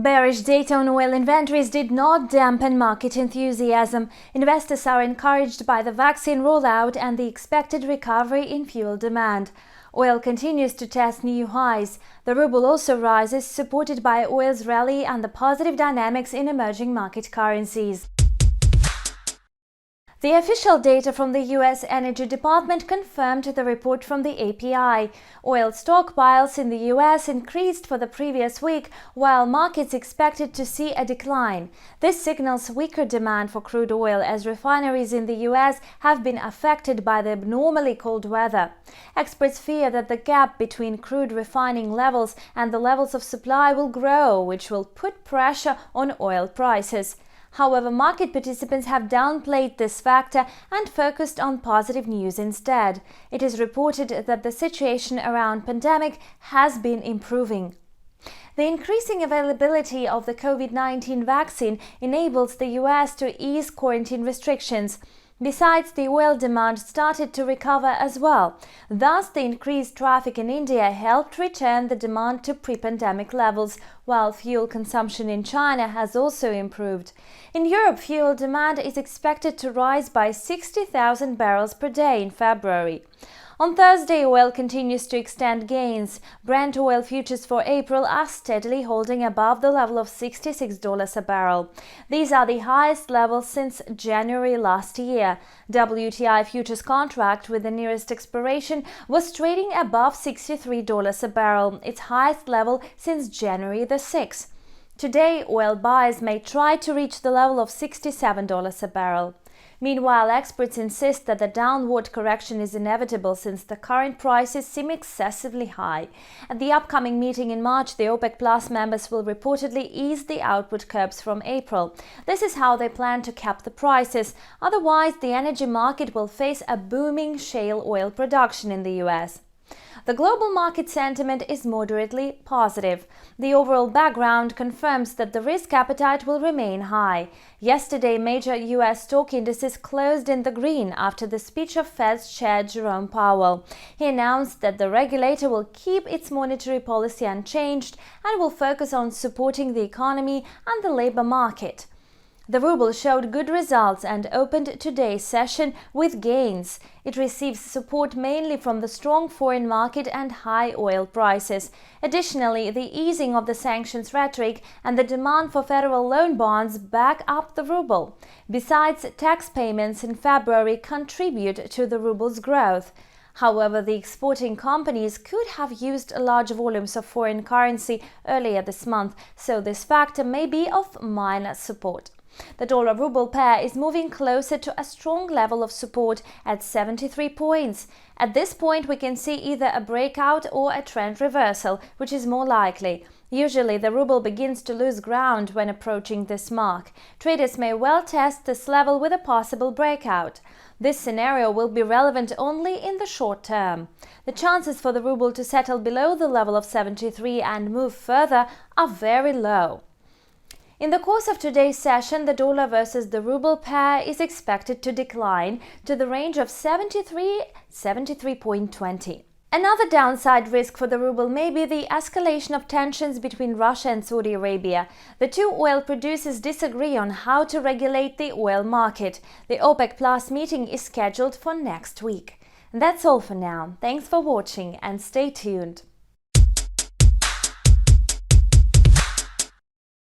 Bearish data on oil inventories did not dampen market enthusiasm. Investors are encouraged by the vaccine rollout and the expected recovery in fuel demand. Oil continues to test new highs. The ruble also rises, supported by oil's rally and the positive dynamics in emerging market currencies. The official data from the U.S. Energy Department confirmed the report from the API. Oil stockpiles in the U.S. increased for the previous week, while markets expected to see a decline. This signals weaker demand for crude oil as refineries in the U.S. have been affected by the abnormally cold weather. Experts fear that the gap between crude refining levels and the levels of supply will grow, which will put pressure on oil prices. However, market participants have downplayed this factor and focused on positive news instead. It is reported that the situation around pandemic has been improving. The increasing availability of the COVID-19 vaccine enables the US to ease quarantine restrictions. Besides, the oil demand started to recover as well. Thus, the increased traffic in India helped return the demand to pre-pandemic levels, while fuel consumption in China has also improved. In Europe, fuel demand is expected to rise by 60,000 barrels per day in February. On Thursday, oil continues to extend gains. Brent oil futures for April are steadily holding above the level of $66 a barrel. These are the highest levels since January last year. WTI futures contract with the nearest expiration was trading above $63 a barrel, its highest level since January the 6th. Today, oil buyers may try to reach the level of $67 a barrel. Meanwhile, experts insist that the downward correction is inevitable since the current prices seem excessively high. At the upcoming meeting in March, the OPEC Plus members will reportedly ease the output curbs from April. This is how they plan to cap the prices. Otherwise, the energy market will face a booming shale oil production in the US. The global market sentiment is moderately positive. The overall background confirms that the risk appetite will remain high. Yesterday, major U.S. stock indices closed in the green after the speech of Fed Chair Jerome Powell. He announced that the regulator will keep its monetary policy unchanged and will focus on supporting the economy and the labor market. The ruble showed good results and opened today's session with gains. It receives support mainly from the strong foreign market and high oil prices. Additionally, the easing of the sanctions rhetoric and the demand for federal loan bonds back up the ruble. Besides, tax payments in February contribute to the ruble's growth. However, the exporting companies could have used large volumes of foreign currency earlier this month, so this factor may be of minor support. The dollar-ruble pair is moving closer to a strong level of support at 73 points. At this point, we can see either a breakout or a trend reversal, which is more likely. Usually, the ruble begins to lose ground when approaching this mark. Traders may well test this level with a possible breakout. This scenario will be relevant only in the short term. The chances for the ruble to settle below the level of 73 and move further are very low. In the course of today's session, the dollar versus the ruble pair is expected to decline to the range of 73.20. Another downside risk for the ruble may be the escalation of tensions between Russia and Saudi Arabia. The two oil producers disagree on how to regulate the oil market. The OPEC Plus meeting is scheduled for next week. That's all for now. Thanks for watching and stay tuned.